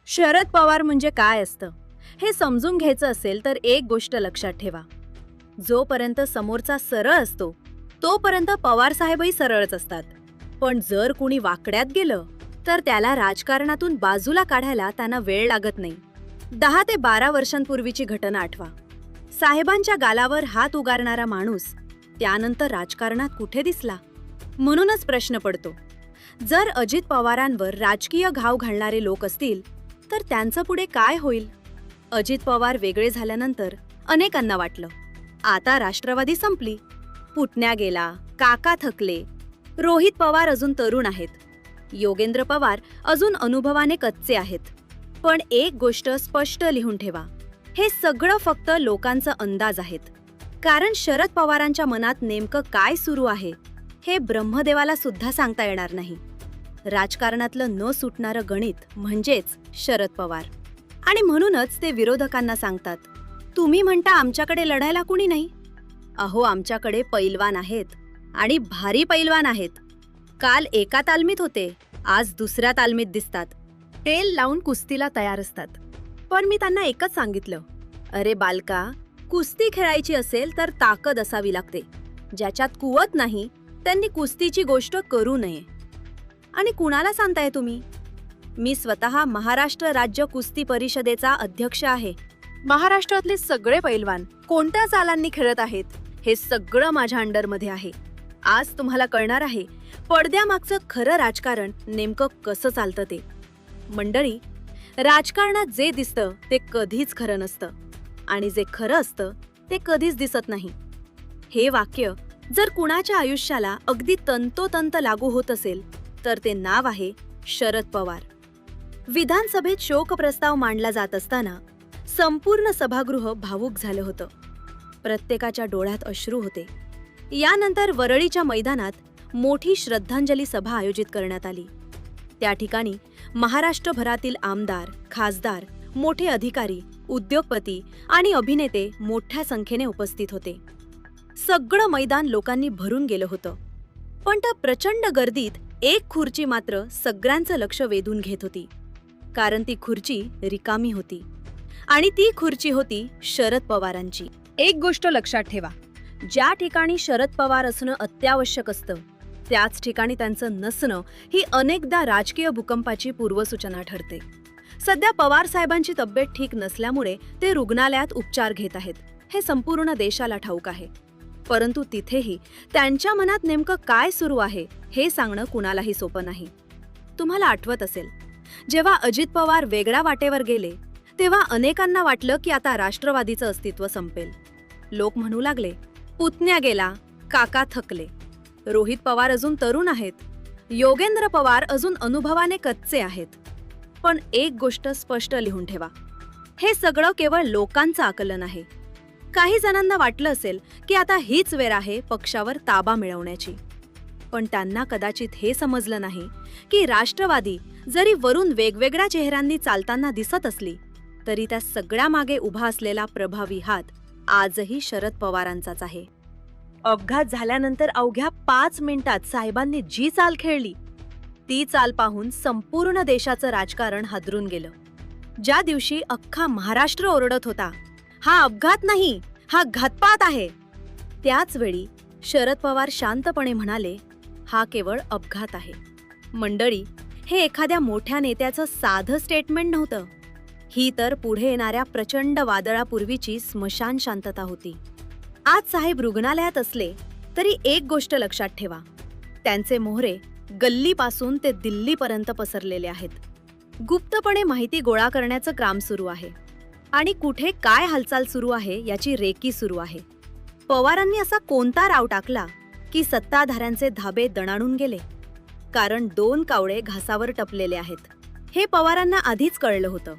शरद पवार म्हणजे काय असतं हे समजून घ्यायचं असेल तर एक गोष्ट लक्षात ठेवा. जोपर्यंत समोरचा सरळ असतो तोपर्यंत पवार साहेबही सरळच असतात. पण जर कुणी वाकड्यात गेलं तर त्याला राजकारणातून बाजूला काढायला त्यांना वेळ लागत नाही. 10 ते 12 वर्षांपूर्वीची घटना आठवा. साहेबांच्या गालावर हात उगारणारा माणूस त्यानंतर राजकारणात कुठे दिसला? म्हणूनच प्रश्न पडतो, जर अजित पवारांवर राजकीय घाव घालणारे लोक असतील तर त्यांचं पुढे काय होईल? अजित पवार वेगळे झाल्यानंतर अनेकांना वाटलं आता राष्ट्रवादी संपली. पुतण्या गेला, काका थकले. रोहित पवार अजून तरुण आहेत, योगेंद्र पवार अजून अनुभवाने कच्चे आहेत. पण एक गोष्ट स्पष्ट लिहून ठेवा, हे सगळं फक्त लोकांचा अंदाज आहेत. कारण शरद पवारांच्या मनात नेमकं काय सुरू आहे हे ब्रह्मदेवाला सुद्धा सांगता येणार नाही. राजकारणातलं न सुटणारं गणित म्हणजेच शरद पवार. आणि म्हणूनच ते विरोधकांना सांगतात, तुम्ही म्हणता आमच्याकडे लढायला कुणी नाही. अहो, आमच्याकडे पैलवान आहेत आणि भारी पैलवान आहेत. काल एका तालमीत होते, आज दुसऱ्या तालमीत दिसतात. तेल लावून कुस्तीला तयार असतात. पण मी त्यांना एकच सांगितलं, अरे बालका, कुस्ती खेळायची असेल तर ताकद असावी लागते. ज्याच्यात कुवत नाही त्यांनी कुस्तीची गोष्ट करू नये. आणि कुणाला सांगताय तुम्ही? मी स्वतः महाराष्ट्र राज्य कुस्ती परिषदेचा अध्यक्ष आहे. महाराष्ट्रातले सगळे पैलवान कोणत्या चालांनी खेळत आहेत हे सगळं माझ्या अंडरमध्ये आहे. आज तुम्हाला कळणार आहे पडद्यामागचं खरं राजकारण नेमकं कसं चालतं ते. मंडळी, राजकारणात जे दिसतं ते कधीच खरं नसतं आणि जे खरं असतं ते कधीच दिसत नाही. हे वाक्य जर कुणाच्या आयुष्याला अगदी तंतोतंत लागू होत असेल तर ते नाव आहे शरद पवार. विधानसभेत शोकप्रस्ताव मांडला जात असताना संपूर्ण सभागृह भावूक झालं होतं. प्रत्येकाच्या डोळ्यात अश्रू होते. यानंतर वरळीच्या मैदानात मोठी श्रद्धांजली सभा आयोजित करण्यात आली. त्या ठिकाणी महाराष्ट्रभरातील आमदार, खासदार, मोठे अधिकारी, उद्योगपती आणि अभिनेते मोठ्या संख्येने उपस्थित होते. सगळं मैदान लोकांनी भरून गेलं होतं. पण त्या प्रचंड गर्दीत एक खुर्ची मात्र सगळ्यांचं लक्ष वेधून घेत होती. कारण ती खुर्ची रिकामी होती आणि ती खुर्ची होती शरद पवारांची. एक गोष्ट लक्षात ठेवा, ज्या ठिकाणी शरद पवार असणं अत्यावश्यक असतं त्याच ठिकाणी त्यांचं नसणं ही अनेकदा राजकीय भूकंपाची पूर्वसूचना ठरते. सध्या पवार साहेबांची तब्येत ठीक नसल्यामुळे ते रुग्णालयात उपचार घेत आहेत, हे संपूर्ण देशाला ठाऊक आहे. परंतु तिथेही त्यांच्या मनात नेमकं काय सुरू आहे हे सांगणं कुणालाही सोपं नाही. तुम्हाला आठवत असेल, जेव्हा अजित पवार वेगळ्या वाटेवर गेले तेव्हा अनेकांना वाटलं की आता राष्ट्रवादीचं अस्तित्व संपेल. लोक म्हणू लागले, पुतण्या गेला, काका थकले. रोहित पवार अजून तरुण आहेत, योगेंद्र पवार अजून अनुभवाने कच्चे आहेत. पण एक गोष्ट स्पष्ट लिहून ठेवा, हे सगळं केवळ लोकांचं आकलन आहे. काही जणांना वाटलं असेल की आता हीच वेळ आहे पक्षावर ताबा मिळवण्याची. पण त्यांना कदाचित हे समजलं नाही की राष्ट्रवादी जरी वरून वेगवेगळ्या चेहऱ्यांनी चालताना दिसत असली तरी त्या सगळ्या मागे उभा असलेला प्रभावी हात आजही शरद पवारांचाच आहे. अपघात झाल्यानंतर अवघ्या 5 मिनिटात साहेबांनी जी चाल खेळली ती चाल पाहून संपूर्ण देशाचं राजकारण हादरून गेलं. ज्या दिवशी अख्खा महाराष्ट्र ओरडत होता, हा अपघात नाही, हा घातपात आहे, त्याच वेळी शरद पवार शांतपणे म्हणाले, हा केवळ अपघात आहे. मंडळी, हे एखाद्या मोठ्या नेत्याचं साधं स्टेटमेंट नव्हतं. ही तर पुढे येणाऱ्या प्रचंड वादळापूर्वीची स्मशान शांतता होती. आज साहेब रुग्णालयात असले तरी एक गोष्ट लक्षात ठेवा, त्यांचे मोहरे गल्लीपासून ते दिल्लीपर्यंत पसरलेले आहेत. गुप्तपणे माहिती गोळा करण्याचं काम सुरू आहे आणि कुठे काय हालचाल सुरू आहे याची रेकी सुरू आहे. पवारांनी असा कोणता राव टाकला की सत्ताधाऱ्यांचे धाबे दणाणून गेले? कारण 2 कावळे घासावर टपलेले आहेत हे पवारांना आधीच कळलं होतं.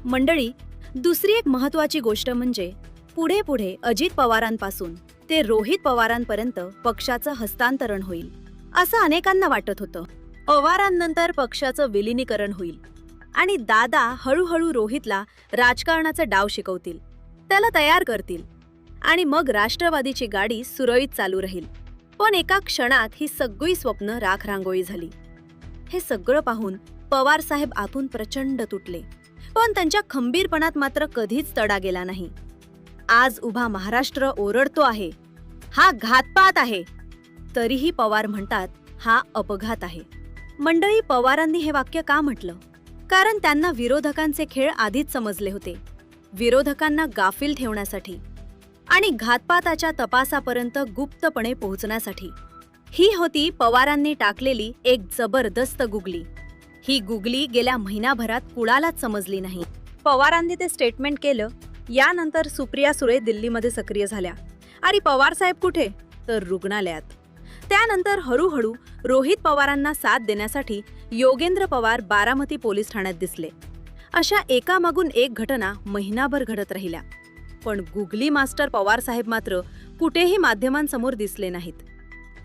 मंडळी, दुसरी एक महत्वाची गोष्ट म्हणजे पुढे पुढे अजित पवारांपासून ते रोहित पवारांपर्यंत पक्षाचं हस्तांतरण होईल असं अनेकांना वाटत होतं. पवारांनंतर पक्षाचं विलिनीकरण होईल आणि दादा हळूहळू रोहितला राजकारणाचा डाव शिकवतील, त्याला तयार करतील आणि मग राष्ट्रवादीची गाडी सुरळीत चालू राहील. पण एका क्षणात ही सगळी स्वप्न राखरांगोळी झाली. हे सगळं पाहून पवार साहेब आतून प्रचंड तुटले, पण त्यांच्या खंबीरपणात मात्र कधीच तडा गेला नाही. आज उभा महाराष्ट्र ओरडतो आहे, हा घातपात आहे. तरीही पवार म्हणतात, हा अपघात आहे. मंडळी, पवारांनी हे वाक्य का म्हटलं? कारण त्यांना विरोधकांचे खेळ आधीच समजले होते. विरोधकांना गाफील ठेवण्यासाठी आणि घातपाताच्या तपासापर्यंत गुप्तपणे पोहोचण्यासाठी. ही होती पवारांनी टाकलेली एक जबरदस्त गुगली. ही गुगली गेल्या महिनाभरात कुणालाच समजली नाही. पवारांनी ते स्टेटमेंट केलं. यानंतर सुप्रिया सुळे दिल्लीमध्ये सक्रिय झाल्या. आणि पवार साहेब कुठे? तर रुग्णालयात. त्यानंतर हळूहळू रोहित पवारांना साथ देण्यासाठी योगेंद्र पवार बारामती पोलीस ठाण्यात दिसले. अशा एकामागून एक घटना महिनाभर घडत राहिल्या. पण गुगली मास्टर पवार साहेब मात्र कुठेही माध्यमांसमोर दिसले नाहीत.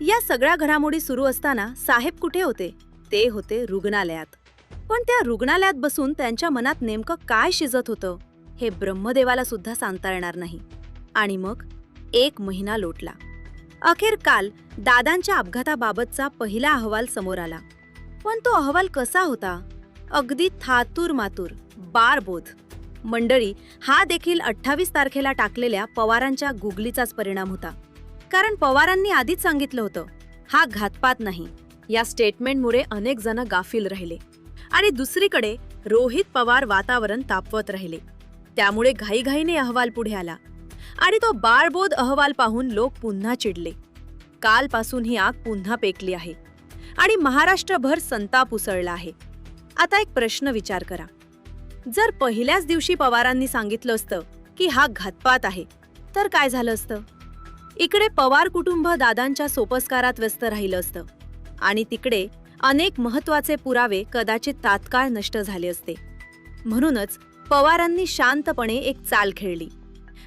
या सगळ्या घडामोडी सुरू असताना साहेब कुठे होते? ते होते रुग्णालयात. पण त्या रुग्णालयात बसून त्यांच्या मनात नेमकं काय शिजत होतं हे ब्रह्मदेवाला सुद्धा सांगता येणार नाही. आणि मग 1 महिना लोटला. अखेर काल दादांच्या अपघाताबाबतचा पहिला अहवाल समोर आला. पण तो अहवाल कसा होता? अगदी थातूर मातूर, बारबोध. मंडळी, हा देखील 28 तारखेला टाकलेल्या पवारांच्या गुगलीचाच परिणाम होता. कारण पवारांनी आधीच सांगितलं होतं, हा घातपात नाही. या स्टेटमेंटमुळे अनेक जण गाफील राहिले. आणि दुसरीकडे रोहित पवार वातावरण तापवत राहिले. त्यामुळे घाईघाईने अहवाल पुढे आला. आणि तो बाळबोध अहवाल पाहून लोक पुन्हा चिडले. कालपासून ही आग पुन्हा पेकली आहे आणि महाराष्ट्रभर संताप उसळला आहे. आता एक प्रश्न विचार करा. जर पहिल्याच दिवशी पवारांनी सांगितलं असतं की हा घातपात आहे, तर काय झालं असतं? इकडे पवार कुटुंब दादांच्या सोपस्कारात व्यस्त राहिलं असतं आणि तिकडे अनेक महत्त्वाचे पुरावे कदाचित तात्काळ नष्ट झाले असते. म्हणूनच पवारांनी शांतपणे एक चाल खेळली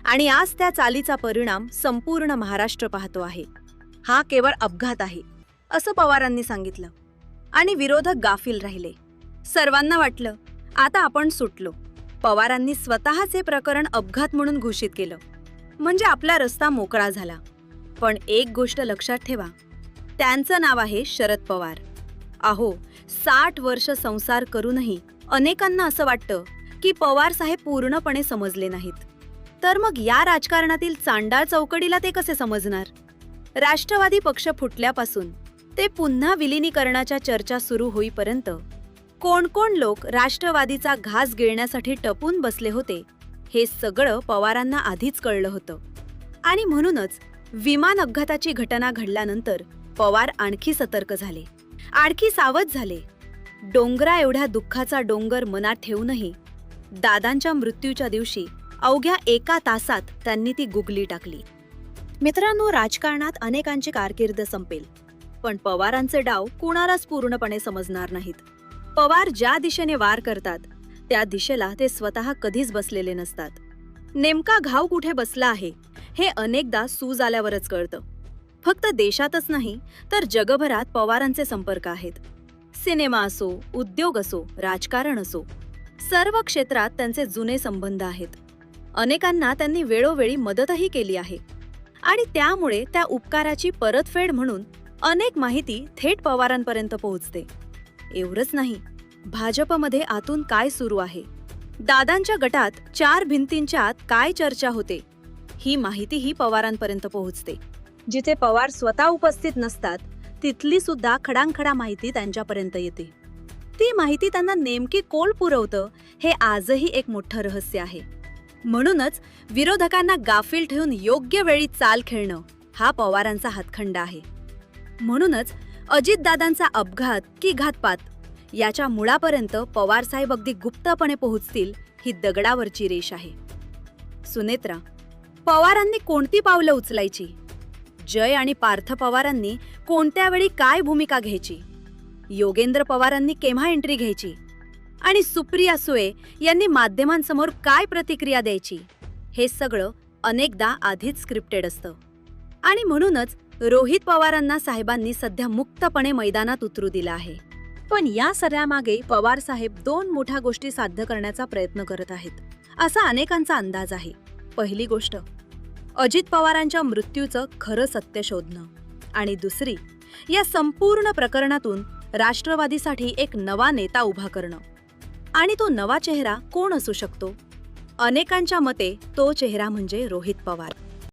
आणि आज त्या चालीचा परिणाम संपूर्ण महाराष्ट्र पाहतो आहे. हा केवळ अपघात आहे असं पवारांनी सांगितलं आणि विरोधक गाफील राहिले. सर्वांना वाटलं आता आपण सुटलो. पवारांनी स्वतःचे प्रकरण अपघात म्हणून घोषित केलं, म्हणजे आपला रस्ता मोकळा झाला. पण एक गोष्ट लक्षात ठेवा, त्यांचं नाव आहे शरद पवार. अहो, 60 वर्ष संसार करूनही अनेकांना असं वाटतं की पवार साहेब पूर्णपणे समजले नाहीत. तर मग या राजकारणातील चांडाळ चौकडीला ते कसे समजणार? राष्ट्रवादी पक्ष फुटल्यापासून ते पुन्हा विलिनीकरणाच्या चर्चा सुरू होईपर्यंत कोण कोण लोक राष्ट्रवादीचा घास गिळण्यासाठी टपून बसले होते हे सगळं पवारांना आधीच कळलं होतं. आणि म्हणूनच विमान अपघाताची घटना घडल्यानंतर पवार आणखी सतर्क झाले, आणखी सावध झाले. डोंगरा एवढ्या दुःखाचा डोंगर मनात ठेवूनही दादांच्या मृत्यूच्या दिवशी अवघ्या 1 तासात त्यांनी ती गुगली टाकली. मित्रांनो, राजकारणात अनेकांची कारकीर्द संपेल, पण पवारांचे डाव कुणालाच पूर्णपणे समजणार नाहीत. पवार ज्या दिशेने वार करतात त्या दिशेला ते स्वतः कधीच बसलेले नसतात. नेमका घाव कुठे बसला आहे हे अनेकदा सूज आल्यावरच कळतं. फक्त देशातच नाही तर जगभरात पवारांचे संपर्क आहेत. सिनेमा असो, उद्योग असो, राजकारण असो, सर्व क्षेत्रात त्यांचे जुने संबंध आहेत. अनेकांना त्यांनी वेळोवेळी मदतही केली आहे आणि त्यामुळे त्या उपकाराची परतफेड म्हणून अनेक माहिती थेट पवारांपर्यंत पोहोचते. एवढंच नाही, भाजपमध्ये आतून काय सुरू आहे, दादांच्या गटात 4 भिंतींच्या आत काय चर्चा होते, ही माहितीही पवारांपर्यंत पोहोचते. जिथे पवार स्वतः उपस्थित नसतात तिथली सुद्धा खडांखडा माहिती त्यांच्यापर्यंत येते. ती माहिती त्यांना नेमकी कोण पुरवतं हे आजही एक मोठं रहस्य आहे. म्हणूनच विरोधकांना गाफील ठेवून योग्य वेळी चाल खेळणं हा पवारांचा हातखंड आहे. म्हणूनच अजितदादांचा अपघात की घातपात याच्या मुळापर्यंत पवारसाहेब अगदी गुप्तपणे पोहोचतील ही दगडावरची रेष आहे. सुनेत्रा, पवारांनी कोणती पावलं उचलायची? जय आणि पार्थ पवारांनी कोणत्या वेळी काय भूमिका घ्यायची? योगेंद्र पवारांनी केव्हा एंट्री घ्यायची? आणि सुप्रिया सुळे यांनी माध्यमांसमोर काय प्रतिक्रिया द्यायची? हे सगळं अनेकदा आधीच स्क्रिप्टेड असतं. आणि म्हणूनच रोहित पवारांना साहेबांनी सध्या मुक्तपणे मैदानात उतरू दिलं आहे. पण या सगळ्यामागे पवार साहेब 2 मोठ्या गोष्टी साध्य करण्याचा प्रयत्न करत आहेत असा अनेकांचा अंदाज आहे. पहिली गोष्ट, अजित पवारांच्या मृत्यूचं खरं सत्य शोधणं. आणि दुसरी, या संपूर्ण प्रकरणातून राष्ट्रवादीसाठी एक नवा नेता उभा करणं. आणि तो नवा चेहरा कोण असू शकतो? अनेकांच्या मते तो चेहरा म्हणजे रोहित पवार.